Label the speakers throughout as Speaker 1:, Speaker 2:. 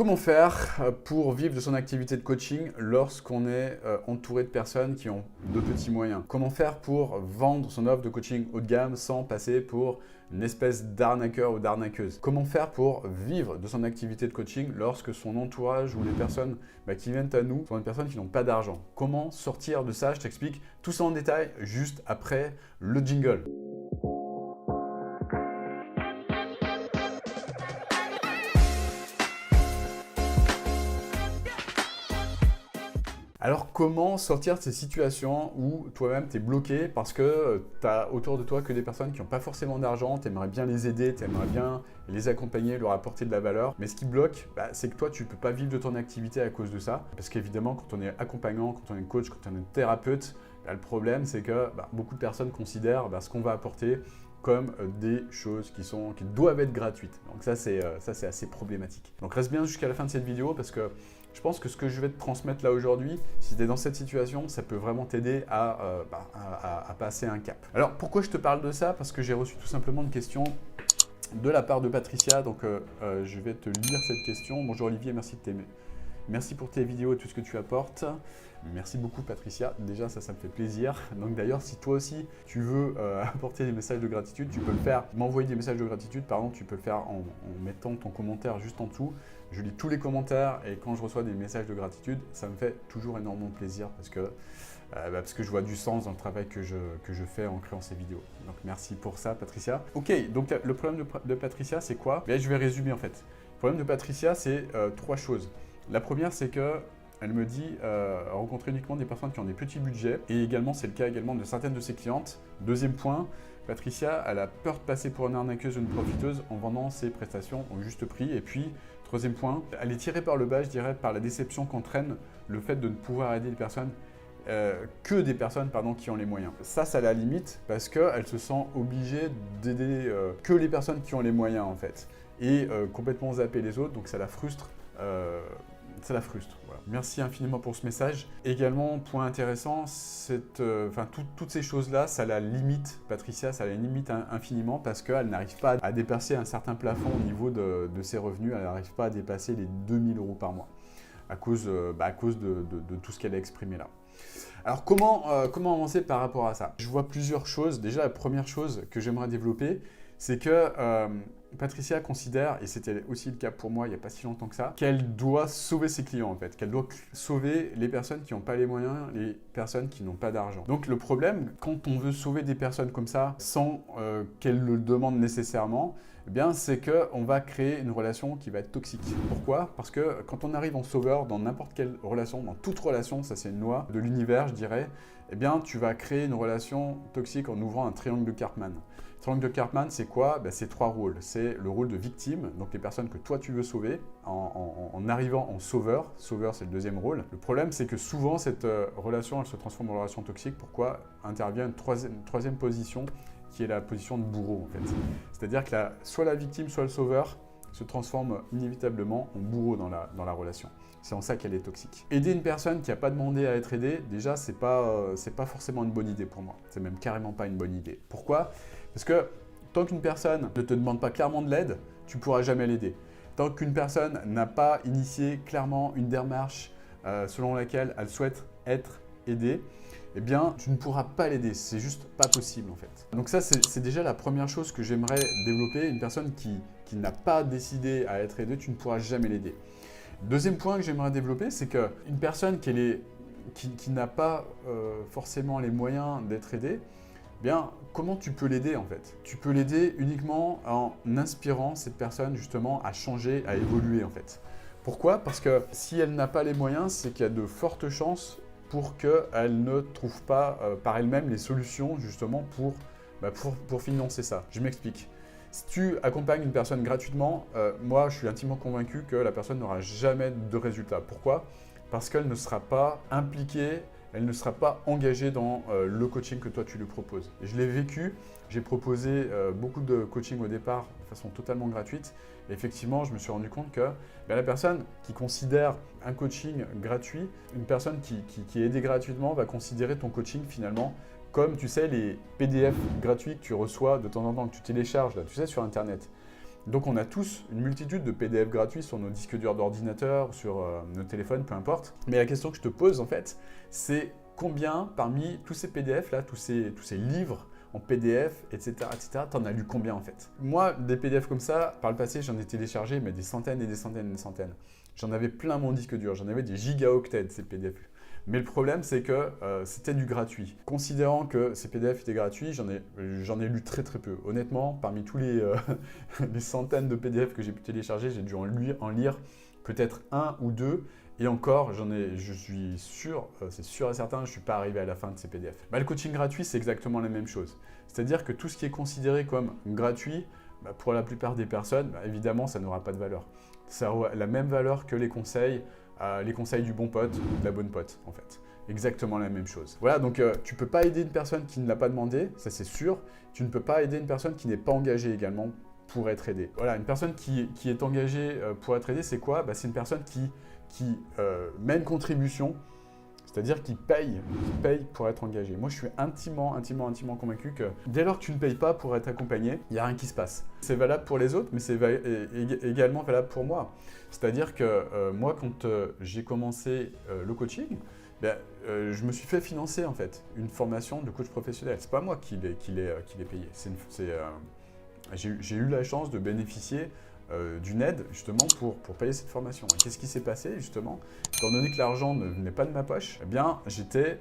Speaker 1: Comment faire pour vivre de son activité de coaching lorsqu'on est entouré de personnes qui ont de petits moyens? Comment faire pour vendre son offre de coaching haut de gamme sans passer pour une espèce d'arnaqueur ou d'arnaqueuse? Comment faire pour vivre de son activité de coaching lorsque son entourage ou les personnes qui viennent à nous sont des personnes qui n'ont pas d'argent? Comment sortir de ça? Je t'explique tout ça en détail juste après le jingle. Alors comment sortir de ces situations où toi-même tu es bloqué parce que tu as autour de toi que des personnes qui n'ont pas forcément d'argent, tu aimerais bien les aider, tu aimerais bien les accompagner, leur apporter de la valeur, mais ce qui bloque, c'est que toi tu ne peux pas vivre de ton activité à cause de ça, parce qu'évidemment quand on est accompagnant, quand on est coach, quand on est thérapeute, le problème c'est que beaucoup de personnes considèrent ce qu'on va apporter comme des choses qui doivent être gratuites. Donc ça c'est assez problématique. Donc reste bien jusqu'à la fin de cette vidéo parce que je pense que ce que je vais te transmettre là aujourd'hui, si tu es dans cette situation, ça peut vraiment t'aider à passer un cap. Alors pourquoi je te parle de ça? Parce que j'ai reçu tout simplement une question de la part de Patricia, donc je vais te lire cette question. Bonjour Olivier, merci pour tes vidéos et tout ce que tu apportes. Merci beaucoup Patricia, déjà ça me fait plaisir. Donc d'ailleurs si toi aussi tu veux apporter des messages de gratitude, tu peux le faire, m'envoyer des messages de gratitude, pardon, tu peux le faire en mettant ton commentaire juste en dessous. Je lis tous les commentaires et quand je reçois des messages de gratitude, ça me fait toujours énormément plaisir parce que je vois du sens dans le travail que je fais en créant ces vidéos. Donc merci pour ça Patricia. Ok, donc le problème de Patricia c'est quoi? Je vais résumer en fait. Le problème de Patricia c'est trois choses. La première c'est que elle me dit rencontrer uniquement des personnes qui ont des petits budgets et également c'est le cas également de certaines de ses clientes. Deuxième point, Patricia elle a peur de passer pour une arnaqueuse ou une profiteuse en vendant ses prestations au juste prix. Et puis troisième point, elle est tirée par le bas, je dirais, par la déception qu'entraîne le fait de ne pouvoir aider les personnes que des personnes qui ont les moyens. Ça la limite parce qu'elle se sent obligée d'aider que les personnes qui ont les moyens en fait et complètement zapper les autres, donc ça la frustre. Voilà. Merci infiniment pour ce message. Également, point intéressant, toutes ces choses-là, ça la limite, Patricia, ça la limite infiniment parce qu'elle n'arrive pas à dépasser un certain plafond au niveau de ses revenus, elle n'arrive pas à dépasser les 2000 € par mois à cause de tout ce qu'elle a exprimé là. Alors comment avancer par rapport à ça? Je vois plusieurs choses. Déjà, la première chose que j'aimerais développer, c'est que Patricia considère, et c'était aussi le cas pour moi il n'y a pas si longtemps que ça, qu'elle doit sauver ses clients en fait, qu'elle doit sauver les personnes qui n'ont pas les moyens, les personnes qui n'ont pas d'argent. Donc le problème, quand on veut sauver des personnes comme ça, sans qu'elles le demandent nécessairement, c'est qu'on va créer une relation qui va être toxique. Pourquoi? Parce que quand on arrive en sauveur, dans n'importe quelle relation, dans toute relation, ça c'est une loi de l'univers je dirais, tu vas créer une relation toxique en ouvrant un triangle de Karpman. Le triangle de Karpman, c'est quoi? C'est trois rôles. C'est le rôle de victime, donc les personnes que toi tu veux sauver, en arrivant en sauveur. Sauveur, c'est le deuxième rôle. Le problème, c'est que souvent, cette relation, elle se transforme en relation toxique. Pourquoi? Intervient une troisième position, qui est la position de bourreau, en fait. C'est-à-dire que soit la victime, soit le sauveur se transforme inévitablement en bourreau dans la relation. C'est en ça qu'elle est toxique. Aider une personne qui n'a pas demandé à être aidée, déjà, c'est pas forcément une bonne idée pour moi. C'est même carrément pas une bonne idée. Pourquoi? Parce que tant qu'une personne ne te demande pas clairement de l'aide, tu ne pourras jamais l'aider. Tant qu'une personne n'a pas initié clairement une démarche selon laquelle elle souhaite être aidée, tu ne pourras pas l'aider. C'est juste pas possible en fait. Donc ça, c'est déjà la première chose que j'aimerais développer. Une personne qui n'a pas décidé à être aidée, tu ne pourras jamais l'aider. Deuxième point que j'aimerais développer, c'est qu'une personne qui n'a pas forcément les moyens d'être aidée, comment tu peux l'aider en fait? Tu peux l'aider uniquement en inspirant cette personne justement à changer, à évoluer en fait. Pourquoi? Parce que si elle n'a pas les moyens, c'est qu'il y a de fortes chances pour qu'elle ne trouve pas par elle-même les solutions justement pour financer ça. Je m'explique. Si tu accompagnes une personne gratuitement, moi je suis intimement convaincu que la personne n'aura jamais de résultat. Pourquoi? Parce qu'elle ne sera pas impliquée, elle ne sera pas engagée dans le coaching que toi tu lui proposes. Et je l'ai vécu, j'ai proposé beaucoup de coaching au départ de façon totalement gratuite. Et effectivement, je me suis rendu compte que la personne qui considère un coaching gratuit, une personne qui est aidée gratuitement va considérer ton coaching finalement comme tu sais les PDF gratuits que tu reçois de temps en temps, que tu télécharges là, tu sais, sur internet. Donc on a tous une multitude de PDF gratuits sur nos disques durs d'ordinateur, sur nos téléphones, peu importe. Mais la question que je te pose en fait, c'est combien parmi tous ces PDF là, tous ces livres en PDF, etc., t'en as lu combien en fait? Moi, des PDF comme ça, par le passé, j'en ai téléchargé, mais des centaines et des centaines et des centaines. J'en avais plein mon disque dur, j'en avais des gigaoctets de ces PDF. Mais le problème, c'est que c'était du gratuit. Considérant que ces PDF étaient gratuits, j'en ai lu très très peu. Honnêtement, parmi tous les, les centaines de PDF que j'ai pu télécharger, j'ai dû en lire peut-être un ou deux. Et encore, je suis sûr, c'est sûr et certain, je ne suis pas arrivé à la fin de ces PDF. Bah, le coaching gratuit, c'est exactement la même chose. C'est-à-dire que tout ce qui est considéré comme gratuit, bah, pour la plupart des personnes, bah, évidemment, ça n'aura pas de valeur. Ça aura la même valeur que les conseils du bon pote ou de la bonne pote, en fait. Exactement la même chose. Voilà, donc tu ne peux pas aider une personne qui ne l'a pas demandé, ça c'est sûr. Tu ne peux pas aider une personne qui n'est pas engagée également pour être aidée. Voilà, une personne qui est engagée pour être aidée, c'est quoi? Bah, c'est une personne qui met une contribution, c'est-à-dire qui paye pour être engagé. Moi, je suis intimement convaincu que dès lors que tu ne payes pas pour être accompagné, il n'y a rien qui se passe. C'est valable pour les autres, mais c'est également valable pour moi. C'est-à-dire que moi, quand j'ai commencé le coaching, ben, je me suis fait financer en fait une formation de coach professionnel. C'est pas moi qui l'ai payé. J'ai eu la chance de bénéficier d'une aide justement pour payer cette formation. Et qu'est-ce qui s'est passé justement? Étant donné que l'argent ne venait pas de ma poche, eh bien j'étais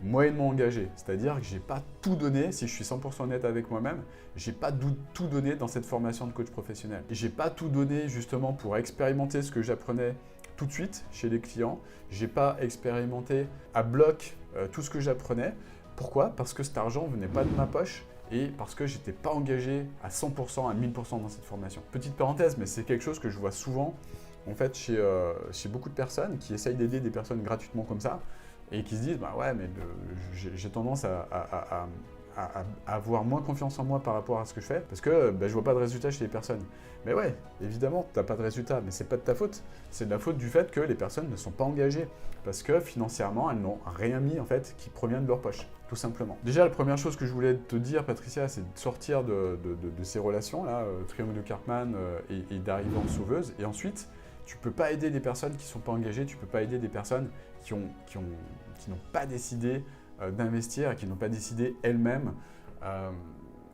Speaker 1: moyennement engagé. C'est-à-dire que je n'ai pas tout donné, si je suis 100% honnête avec moi-même, je n'ai pas tout donné dans cette formation de coach professionnel. Et je n'ai pas tout donné justement pour expérimenter ce que j'apprenais tout de suite chez les clients. Je n'ai pas expérimenté à bloc tout ce que j'apprenais. Pourquoi? Parce que cet argent ne venait pas de ma poche. Et parce que je n'étais pas engagé à 100%, à 1000% dans cette formation. Petite parenthèse, mais c'est quelque chose que je vois souvent en fait, chez beaucoup de personnes qui essayent d'aider des personnes gratuitement comme ça et qui se disent bah ouais, mais j'ai tendance à avoir moins confiance en moi par rapport à ce que je fais parce que je vois pas de résultat chez les personnes. Mais ouais, évidemment, tu n'as pas de résultat, mais c'est pas de ta faute. C'est de la faute du fait que les personnes ne sont pas engagées parce que financièrement, elles n'ont rien mis en fait qui provient de leur poche. Tout simplement. Déjà, la première chose que je voulais te dire, Patricia, c'est de sortir de ces relations-là, triangle de Karpman et d'arriver en sauveuse. Et ensuite, tu ne peux pas aider des personnes qui ne sont pas engagées, tu ne peux pas aider des personnes qui n'ont pas décidé d'investir et qui n'ont pas décidé elles-mêmes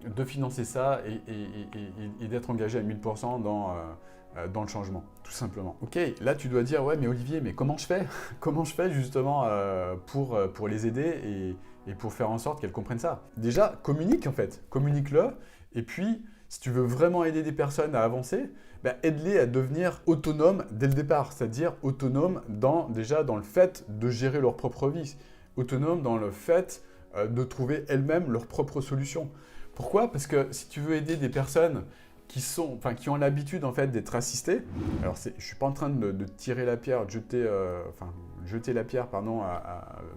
Speaker 1: de financer ça et d'être engagées à 1000% dans le changement, tout simplement. Ok, là tu dois dire, ouais mais Olivier, mais comment je fais? Comment je fais justement pour les aider et pour faire en sorte qu'elles comprennent ça? Déjà, communique en fait, communique-le. Et puis, si tu veux vraiment aider des personnes à avancer, aide-les à devenir autonomes dès le départ. C'est-à-dire autonomes déjà dans le fait de gérer leur propre vie. Autonomes dans le fait de trouver elles-mêmes leurs propres solutions. Pourquoi? Parce que si tu veux aider des personnes qui ont l'habitude en fait d'être assistées, alors je ne suis pas en train de tirer la pierre, jeter la pierre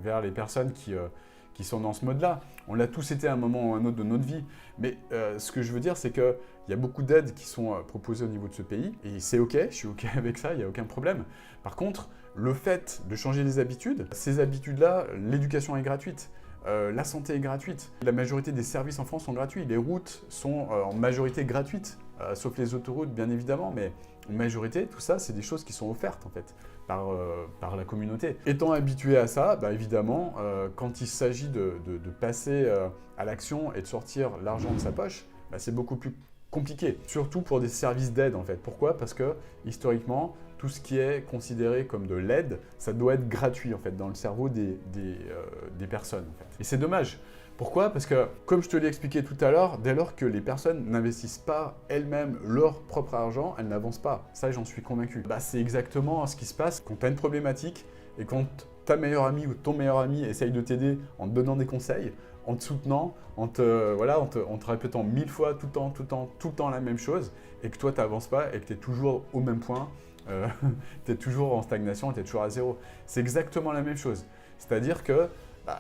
Speaker 1: vers les personnes qui sont dans ce mode-là. On l'a tous été à un moment ou à un autre de notre vie. Mais ce que je veux dire, c'est qu'il y a beaucoup d'aides qui sont proposées au niveau de ce pays. Et c'est OK, je suis OK avec ça, il n'y a aucun problème. Par contre, le fait de changer les habitudes, ces habitudes-là, l'éducation est gratuite. La santé est gratuite. La majorité des services en France sont gratuits. Les routes sont en majorité gratuites, sauf les autoroutes, bien évidemment. Mais en majorité, tout ça, c'est des choses qui sont offertes, en fait, par la communauté. Étant habitué à ça, évidemment, quand il s'agit de passer à l'action et de sortir l'argent de sa poche, c'est beaucoup plus compliqué. Surtout pour des services d'aide, en fait. Pourquoi? Parce que, historiquement, tout ce qui est considéré comme de l'aide, ça doit être gratuit, en fait, dans le cerveau des personnes, en fait. Et c'est dommage. Pourquoi? Parce que, comme je te l'ai expliqué tout à l'heure, dès lors que les personnes n'investissent pas elles-mêmes leur propre argent, elles n'avancent pas. Ça, j'en suis convaincu. C'est exactement ce qui se passe quand tu as une problématique et quand ta meilleure amie ou ton meilleur ami essaye de t'aider en te donnant des conseils, en te soutenant, en te répétant 1000 fois tout le temps la même chose, et que toi, tu n'avances pas et que tu es toujours au même point, tu es toujours en stagnation, tu es toujours à zéro. C'est exactement la même chose. C'est-à-dire que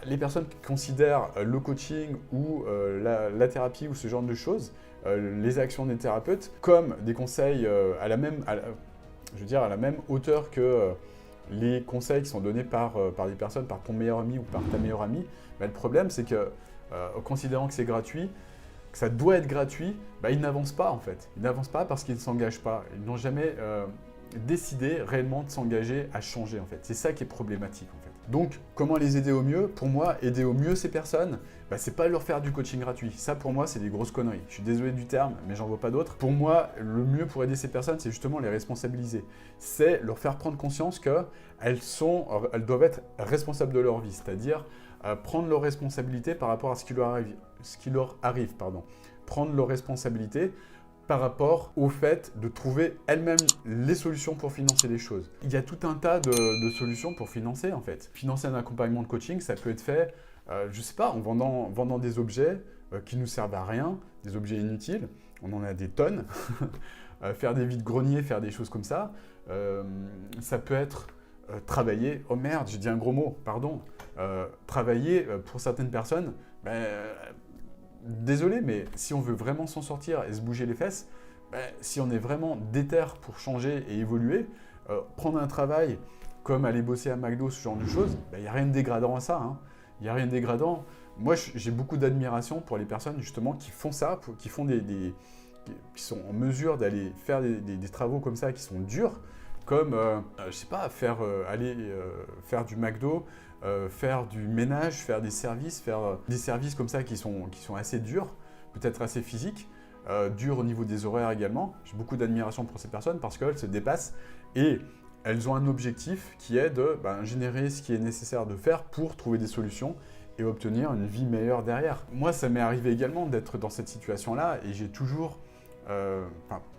Speaker 1: les personnes qui considèrent le coaching ou la thérapie ou ce genre de choses, les actions des thérapeutes, comme des conseils à la même hauteur que les conseils qui sont donnés par des personnes, par ton meilleur ami ou par ta meilleure amie, le problème c'est que, considérant que c'est gratuit, que ça doit être gratuit, bah, ils n'avancent pas en fait. Ils n'avancent pas parce qu'ils ne s'engagent pas. Ils n'ont jamais décidé réellement de s'engager à changer en fait. C'est ça qui est problématique en fait. Donc, comment les aider au mieux? Pour moi, aider au mieux ces personnes, bah, c'est pas leur faire du coaching gratuit. Ça, pour moi, c'est des grosses conneries. Je suis désolé du terme, mais j'en vois pas d'autres. Pour moi, le mieux pour aider ces personnes, c'est justement les responsabiliser. C'est leur faire prendre conscience qu'elles doivent être responsables de leur vie, c'est-à-dire prendre leurs responsabilités par rapport à ce qui leur arrive. Prendre leurs responsabilités par rapport au fait de trouver elles-mêmes les solutions pour financer les choses. Il y a tout un tas de solutions pour financer en fait. Financer un accompagnement de coaching, ça peut être fait, je sais pas, en vendant des objets qui nous servent à rien, des objets inutiles, on en a des tonnes, faire des vides-greniers, faire des choses comme ça. Ça peut être travailler, oh merde, j'ai dit un gros mot, pardon, travailler pour certaines personnes, désolé, mais si on veut vraiment s'en sortir et se bouger les fesses, si on est vraiment déter pour changer et évoluer, prendre un travail comme aller bosser à McDo, ce genre de choses, il n'y a rien de dégradant à ça. Il n'y a rien de dégradant. Moi, j'ai beaucoup d'admiration pour les personnes justement qui font ça, qui sont en mesure d'aller faire des travaux comme ça qui sont durs, comme, je sais pas, aller faire du McDo, faire du ménage, faire des services comme ça qui sont assez durs, peut-être assez physiques, durs au niveau des horaires également. J'ai beaucoup d'admiration pour ces personnes parce qu'elles se dépassent et elles ont un objectif qui est de générer ce qui est nécessaire de faire pour trouver des solutions et obtenir une vie meilleure derrière. Moi, ça m'est arrivé également d'être dans cette situation-là et j'ai toujours...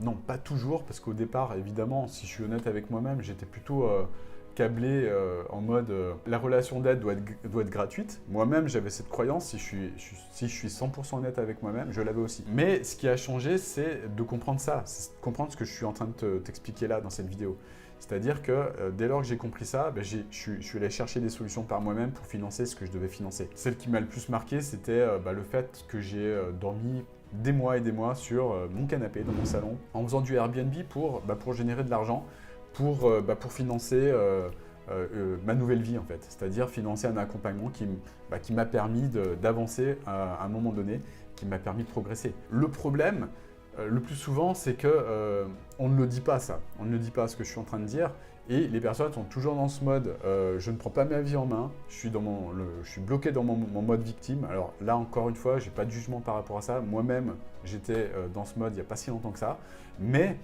Speaker 1: non, pas toujours, parce qu'au départ, évidemment, si je suis honnête avec moi-même, j'étais plutôt câblé en mode la relation d'aide doit être gratuite. Moi-même, j'avais cette croyance, si je suis 100% honnête avec moi-même, je l'avais aussi. Mais ce qui a changé, c'est de comprendre ça, c'est de comprendre ce que je suis en train de t'expliquer là dans cette vidéo. C'est-à-dire que dès lors que j'ai compris ça, je suis allé chercher des solutions par moi-même pour financer ce que je devais financer. Celle qui m'a le plus marqué, c'était le fait que j'ai dormi des mois et des mois sur mon canapé dans mon salon en faisant du Airbnb pour générer de l'argent, pour financer ma nouvelle vie en fait. C'est-à-dire financer un accompagnement qui m'a permis d'avancer à un moment donné, qui m'a permis de progresser. Le problème, le plus souvent, c'est que on ne le dit pas ça. On ne le dit pas ce que je suis en train de dire. Et les personnes sont toujours dans ce mode je ne prends pas ma vie en main, je suis bloqué dans mon mode victime. Alors là, encore une fois, je n'ai pas de jugement par rapport à ça. Moi-même, j'étais dans ce mode il n'y a pas si longtemps que ça. Mais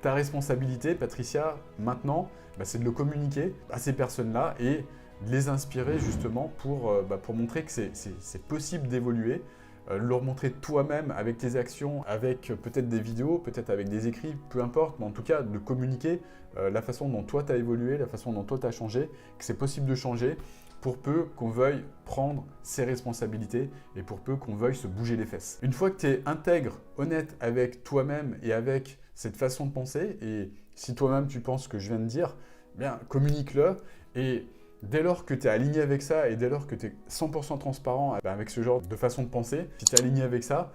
Speaker 1: ta responsabilité, Patricia, maintenant, c'est de le communiquer à ces personnes-là et de les inspirer justement pour montrer que c'est possible d'évoluer. Leur montrer toi-même avec tes actions, avec peut-être des vidéos, peut-être avec des écrits, peu importe, mais en tout cas de communiquer la façon dont toi tu as évolué, la façon dont toi tu as changé, que c'est possible de changer pour peu qu'on veuille prendre ses responsabilités et pour peu qu'on veuille se bouger les fesses. Une fois que tu es intègre, honnête avec toi-même et avec cette façon de penser, et si toi-même tu penses ce que je viens de dire, bien communique-le et dès lors que tu es aligné avec ça et dès lors que tu es 100% transparent avec ce genre de façon de penser, si tu es aligné avec ça,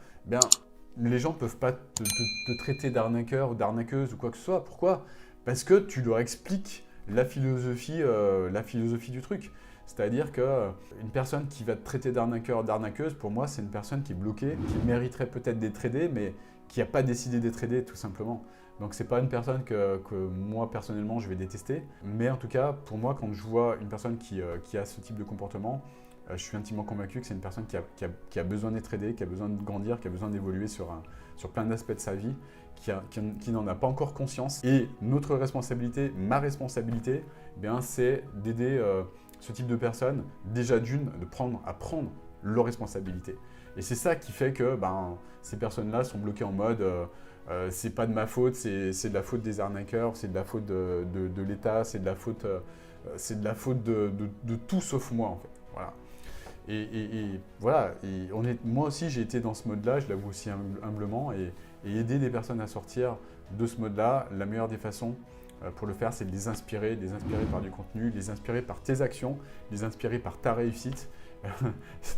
Speaker 1: les gens ne peuvent pas te traiter d'arnaqueur ou d'arnaqueuse ou quoi que ce soit. Pourquoi? Parce que tu leur expliques la philosophie du truc. C'est-à-dire qu'une personne qui va te traiter d'arnaqueur ou d'arnaqueuse, pour moi, c'est une personne qui est bloquée, qui mériterait peut-être d'être aidée, mais qui n'a pas décidé d'être aidée tout simplement. Donc c'est pas une personne que moi personnellement je vais détester, mais en tout cas pour moi quand je vois une personne qui a ce type de comportement, je suis intimement convaincu que c'est une personne qui a besoin d'être aidée, qui a besoin de grandir, qui a besoin d'évoluer sur plein d'aspects de sa vie, qui n'en a pas encore conscience. Et notre responsabilité, ma responsabilité, c'est d'aider ce type de personnes, déjà à prendre leurs responsabilités. Et c'est ça qui fait que ces personnes-là sont bloquées en mode c'est pas de ma faute, c'est de la faute des arnaqueurs, c'est de la faute de l'État, c'est de la faute de tout sauf moi en fait. Voilà. Et voilà, moi aussi j'ai été dans ce mode-là, je l'avoue aussi humblement, et aider des personnes à sortir de ce mode-là, la meilleure des façons pour le faire, c'est de les inspirer par du contenu, les inspirer par tes actions, les inspirer par ta réussite.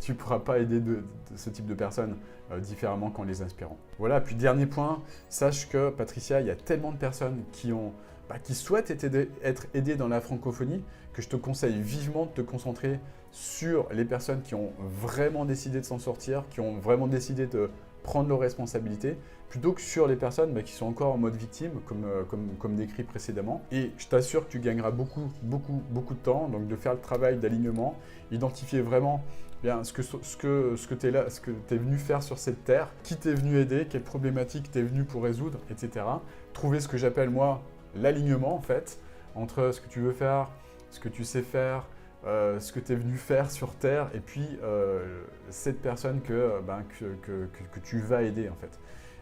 Speaker 1: Tu ne pourras pas aider de ce type de personnes différemment qu'en les inspirant. Voilà, puis dernier point, sache que Patricia, il y a tellement de personnes qui ont qui souhaitent être aidés dans la francophonie, que je te conseille vivement de te concentrer sur les personnes qui ont vraiment décidé de s'en sortir, qui ont vraiment décidé de prendre leurs responsabilités, plutôt que sur les personnes qui sont encore en mode victime, comme décrit précédemment. Et je t'assure que tu gagneras beaucoup de temps, donc de faire le travail d'alignement, identifier vraiment bien ce que tu es venu faire sur cette terre, qui t'est venu aider, quelles problématiques tu es venu pour résoudre, etc. Trouver ce que j'appelle moi l'alignement en fait, entre ce que tu veux faire, ce que tu sais faire, ce que tu es venu faire sur Terre, et puis cette personne que tu vas aider en fait.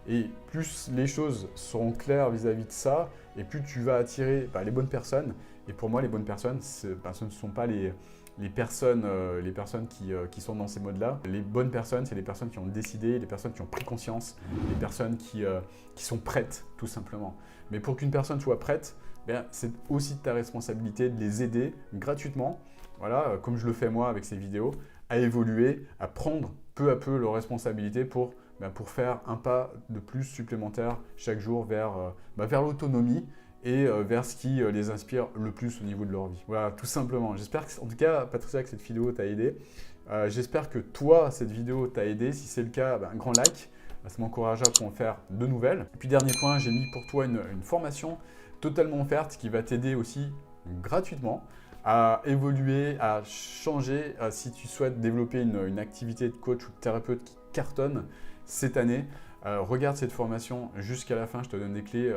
Speaker 1: Et plus les choses seront claires vis-à-vis de ça, et plus tu vas attirer les bonnes personnes. Et pour moi, les bonnes personnes, ce ne sont pas les personnes qui sont dans ces modes-là. Les bonnes personnes, c'est les personnes qui ont décidé, les personnes qui ont pris conscience, les personnes qui sont prêtes, tout simplement. Mais pour qu'une personne soit prête, c'est aussi de ta responsabilité de les aider gratuitement, voilà, comme je le fais moi avec ces vidéos, à évoluer, à prendre peu à peu leurs responsabilités pour faire un pas de plus supplémentaire chaque jour vers l'autonomie et vers ce qui les inspire le plus au niveau de leur vie. Voilà, tout simplement. J'espère en tout cas, Patricia, que cette vidéo t'a aidé. J'espère que toi, cette vidéo t'a aidé. Si c'est le cas, un grand like. Ça m'encouragera pour en faire de nouvelles. Et puis dernier point, j'ai mis pour toi une formation totalement offerte qui va t'aider aussi gratuitement à évoluer, à changer. Si tu souhaites développer une activité de coach ou de thérapeute qui cartonne cette année, regarde cette formation jusqu'à la fin. Je te donne des clés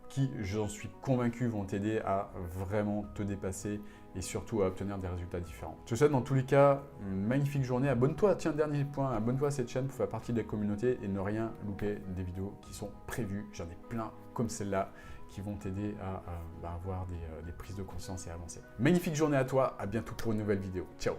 Speaker 1: qui, j'en suis convaincu, vont t'aider à vraiment te dépasser et surtout à obtenir des résultats différents. Je te souhaite dans tous les cas une magnifique journée. Abonne-toi, tiens, dernier point, abonne-toi à cette chaîne pour faire partie de la communauté et ne rien louper des vidéos qui sont prévues. J'en ai plein comme celle-là qui vont t'aider à avoir des prises de conscience et avancer. Magnifique journée à toi, à bientôt pour une nouvelle vidéo. Ciao!